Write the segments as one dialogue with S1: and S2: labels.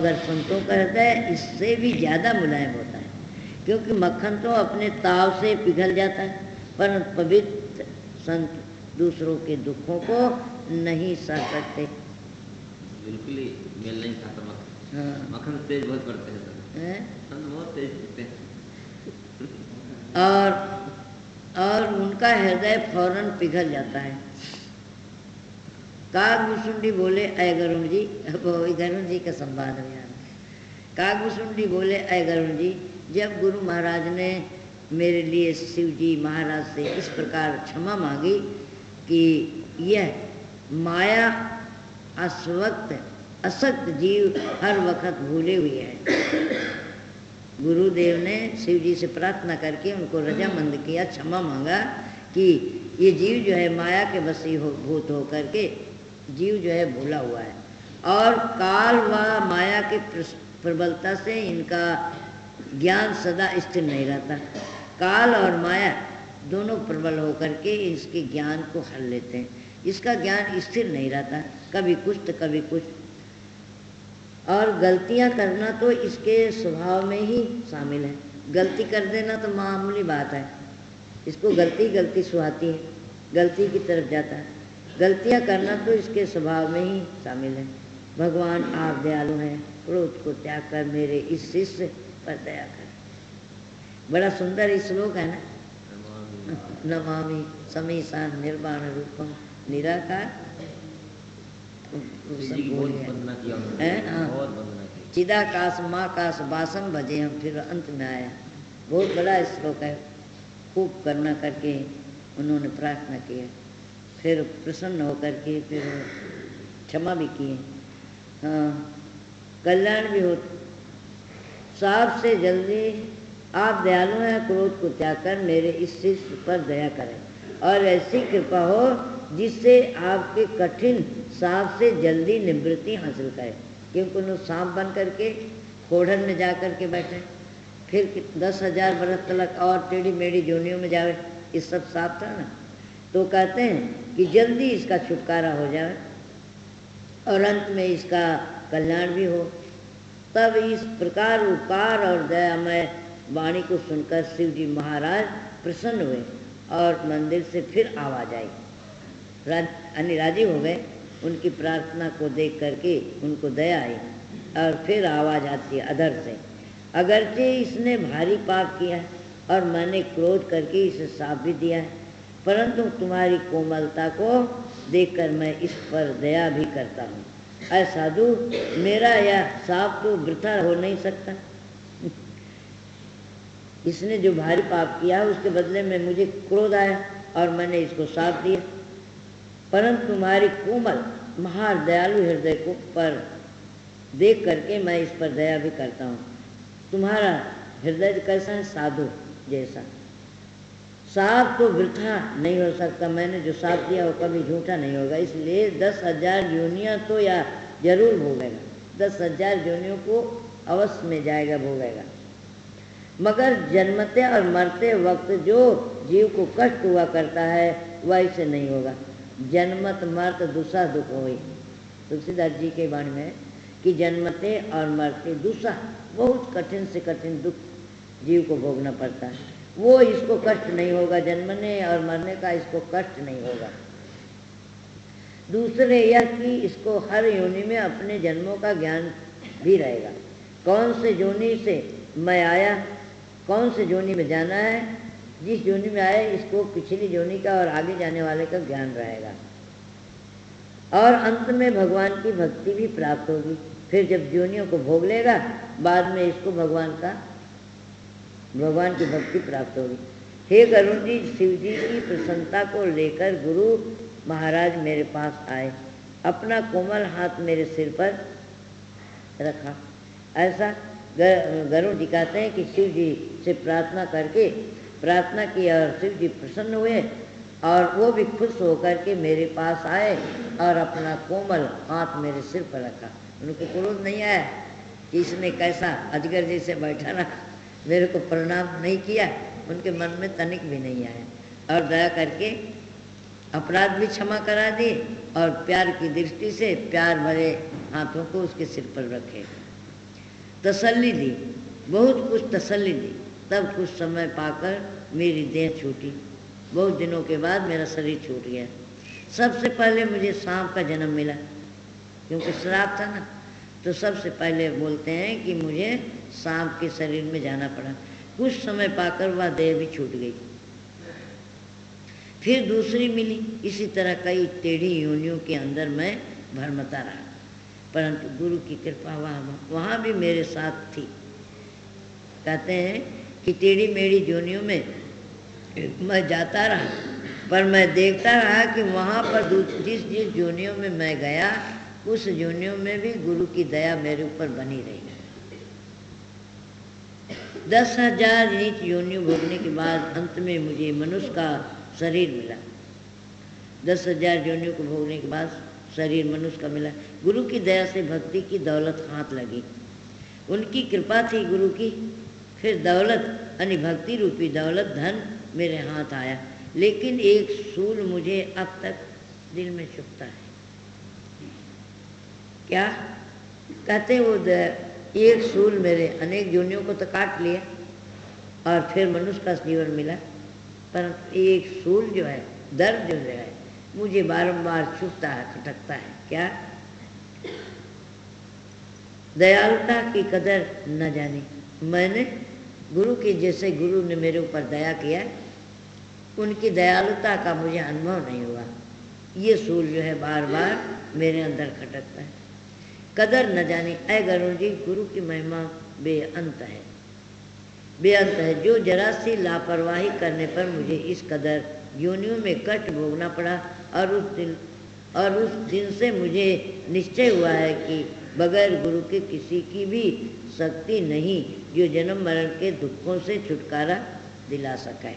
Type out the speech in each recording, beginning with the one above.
S1: मगर संतों का हृदय इससे भी ज़्यादा मुलायम होता है, क्योंकि मक्खन तो अपने ताव से पिघल जाता है, पर पवित्र संत दूसरों के दुखों को नहीं सह सकते।
S2: बिल्कुल ही मेल नहीं खाता मक्खन।
S1: हाँ,
S2: मक्खन तेज बहुत पड़ते हैं, संत बहुत तेज पड़ते हैं।
S1: और उनका हृदय फौरन पिघल जाता है। कागभूषुंडी बोले, अय गरुण जी, गरुण जी का संवाद है यहाँ। कागभूषुंडी बोले, अय गरुण जी, जब गुरु महाराज ने मेरे लिए शिव जी महाराज से इस प्रकार क्षमा मांगी कि यह माया असक्त जीव हर वक्त भूले हुए हैं, गुरुदेव ने शिव जी से प्रार्थना करके उनको रजामंद किया, क्षमा मांगा कि ये जीव जो है माया के वशी भूत हो करके जीव जो है भूला हुआ है, और काल व माया के प्रबलता से इनका ज्ञान सदा स्थिर नहीं रहता। काल और माया दोनों प्रबल होकर के इसके ज्ञान को हर लेते हैं। इसका ज्ञान स्थिर नहीं रहता, कभी कुछ तो कभी कुछ, और गलतियां करना तो इसके स्वभाव में ही शामिल है। गलती कर देना तो मामूली बात है, इसको गलती सुहाती है, गलती की तरफ जाता है। गलतियां करना तो इसके स्वभाव में ही शामिल है। भगवान आप दयालु हैं, क्रोध को त्याग कर मेरे इस शिष्य पर दया कर। बड़ा सुंदर श्लोक है ना, नमामि समीशान निर्वाण रूपम निराकार। चिदाकाश माकाश वासम भजे हम, फिर अंत में आया। बहुत बड़ा श्लोक है, खूब करना करके उन्होंने प्रार्थना की है, फिर प्रसन्न होकर के फिर क्षमा भी किए। हाँ, कल्याण भी हो। साफ से जल्दी आप दयालु हैं, क्रोध को त्याग कर मेरे इस शिष्य पर दया करें, और ऐसी कृपा हो जिससे आपके कठिन सांप से जल्दी निवृत्ति हासिल करें। क्योंकि उन्होंने सांप बन करके खोढ़न में जा कर के बैठे, फिर 10,000 बरस तक और टेढ़ी मेढ़ी जोनियों में जावे, इस सब सांप था ना। तो कहते हैं कि जल्दी इसका छुटकारा हो जाए और अंत में इसका कल्याण भी हो। तब इस प्रकार उपकार और दयामय वाणी को सुनकर शिव जी महाराज प्रसन्न हुए और मंदिर से फिर आवाज आई, राजी हो गए। उनकी प्रार्थना को देख करके उनको दया आई, और फिर आवाज़ आती है अधर से, अगरचे इसने भारी पाप किया है और मैंने क्रोध करके इसे साप भी दिया है, परंतु तुम्हारी कोमलता को देखकर मैं इस पर दया भी करता हूँ। अय साधु, मेरा यह साप तो वृथा हो नहीं सकता। इसने जो भारी पाप किया है उसके बदले में मुझे क्रोध आया और मैंने इसको साप दिया, परंतु तुम्हारी कोमल महान दयालु हृदय को पर देख करके मैं इस पर दया भी करता हूँ। तुम्हारा हृदय कैसा है? साधु जैसा। साप तो वृथा नहीं हो सकता, मैंने जो साप दिया वो कभी झूठा नहीं होगा, इसलिए 10,000 योनियाँ तो या जरूर भोगेगा, 10,000 योनियों को अवश्य में जाएगा, भोगेगा। मगर जन्मते और मरते वक्त जो जीव को कष्ट हुआ करता है वह ऐसे नहीं होगा। जन्मत मरत दूसरा दुख होई, तुलसीदास जी के वाणी में कि जन्मते और मरते दूसरा बहुत कठिन से कठिन दुख जीव को भोगना पड़ता है, वो इसको कष्ट नहीं होगा। जन्मने और मरने का इसको कष्ट नहीं होगा। दूसरे यह कि इसको हर योनि में अपने जन्मों का ज्ञान भी रहेगा। कौन से योनि से मैं आया, कौन से योनि में जाना है, जिस योनि में आए इसको पिछली योनि का और आगे जाने वाले का ज्ञान रहेगा। और अंत में भगवान की भक्ति भी प्राप्त होगी। फिर जब योनियों को भोग लेगा बाद में इसको भगवान की भक्ति प्राप्त होगी। हे गरुण जी, शिव जी की प्रसन्नता को लेकर गुरु महाराज मेरे पास आए, अपना कोमल हाथ मेरे सिर पर रखा। ऐसा गरुड़ जी कहते हैं कि शिव जी से प्रार्थना की और शिव जी प्रसन्न हुए और वो भी खुश होकर के मेरे पास आए और अपना कोमल हाथ मेरे सिर पर रखा। उनको क्रोध नहीं आया कि इसने कैसा अजगर जैसे बैठा रहा, मेरे को प्रणाम नहीं किया, उनके मन में तनिक भी नहीं आया और दया करके अपराध भी क्षमा करा दिए और प्यार की दृष्टि से प्यार भरे हाथों को उसके सिर पर रखे। तसल्ली दी, बहुत कुछ तसल्ली दी। तब कुछ समय पाकर मेरी देह छूटी। बहुत दिनों के बाद मेरा शरीर छूट गया। सबसे पहले मुझे सांप का जन्म मिला, क्योंकि श्राप था ना, तो सबसे पहले बोलते हैं कि मुझे सांप के शरीर में जाना पड़ा। कुछ समय पाकर वह देह भी छूट गई। फिर दूसरी मिली। इसी तरह कई टेढ़ी योनियों के अंदर मैं भरमता रहा, परंतु गुरु की कृपा वहाँ भी मेरे साथ थी। कहते हैं कि टेढ़ी मेढ़ी योनियों में मैं जाता रहा, पर मैं देखता रहा कि वहाँ पर जिस जिस योनियों में मैं गया, उस योनियों में भी गुरु की दया मेरे ऊपर बनी रही। 10,000 नीच योनियों भोगने के बाद अंत में मुझे मनुष्य का शरीर मिला। 10,000 योनियों को भोगने के बाद शरीर मनुष्य का मिला। गुरु की दया से भक्ति की दौलत हाथ लगी, उनकी कृपा थी गुरु की। फिर दौलत यानी भक्ति रूपी दौलत धन मेरे हाथ आया, लेकिन एक सूल मुझे अब तक दिल में चुभता है। क्या कहते वो एक सूल मेरे अनेक योनियों को तो काट लिया और फिर मनुष्य का जीवन मिला, पर एक सूल जो है, दर्द जो है, मुझे बारंबार चुभता है, खटकता है। क्या दयालुता की कदर न जानी। मैंने गुरु की, जैसे गुरु ने मेरे ऊपर दया किया, उनकी दयालुता का मुझे अनुभव नहीं हुआ। ये सूल जो है बार बार मेरे अंदर खटकता है। कदर न जानी। ऐ गरुण जी, गुरु की महिमा बेअंत है, बेअंत है। जो जरा सी लापरवाही करने पर मुझे इस कदर योनियों में कष्ट भोगना पड़ा, और उस दिन से मुझे निश्चय हुआ है कि बगैर गुरु के किसी की भी शक्ति नहीं जो जन्म मरण के दुखों से छुटकारा दिला सके।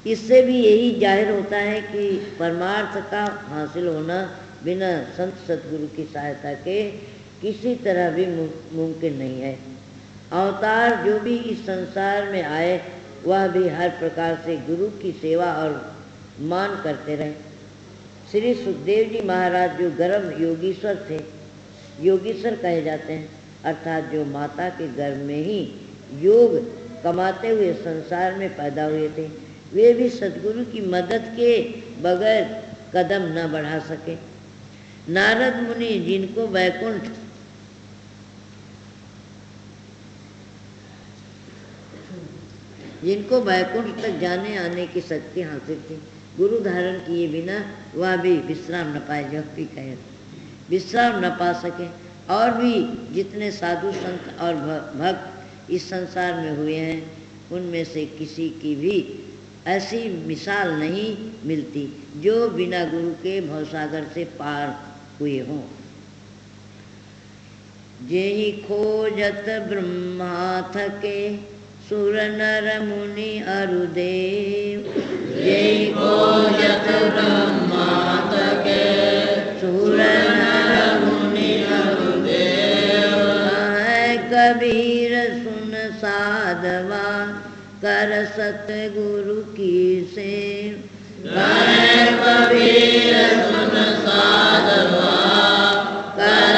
S1: इससे भी यही जाहिर होता है कि परमार्थ का हासिल होना बिना संत सतगुरु की सहायता के किसी तरह भी मुमकिन नहीं है। अवतार जो भी इस संसार में आए, वह भी हर प्रकार से गुरु की सेवा और मान करते रहे। श्री सुखदेव जी महाराज जो गर्भ योगीश्वर थे, योगीश्वर कहे जाते हैं, अर्थात जो माता के गर्भ में ही योग कमाते हुए संसार में पैदा हुए थे, वे भी सद्गुरु की मदद के बगैर कदम न बढ़ा सके। नारद मुनि जिनको वैकुंठ तक जाने आने की शक्ति हासिल थी, गुरु धारण किए बिना वह भी विश्राम न पाए, जो भी कहे विश्राम न पा सके। और भी जितने साधु संत और भक्त इस संसार में हुए हैं, उनमें से किसी की भी ऐसी मिसाल नहीं मिलती जो बिना गुरु के भवसागर से पार हुए हों। जेहि खोजत ब्रह्मा थके, सुर नर मुनि अरु देव। जेहि खोजत ब्रह्मा थके, सुर नर मुनि अरु देव। कहे कबीर सुन साधवा, कर सतगुरु की सेव। कहे कबीर सुन साधवा, कर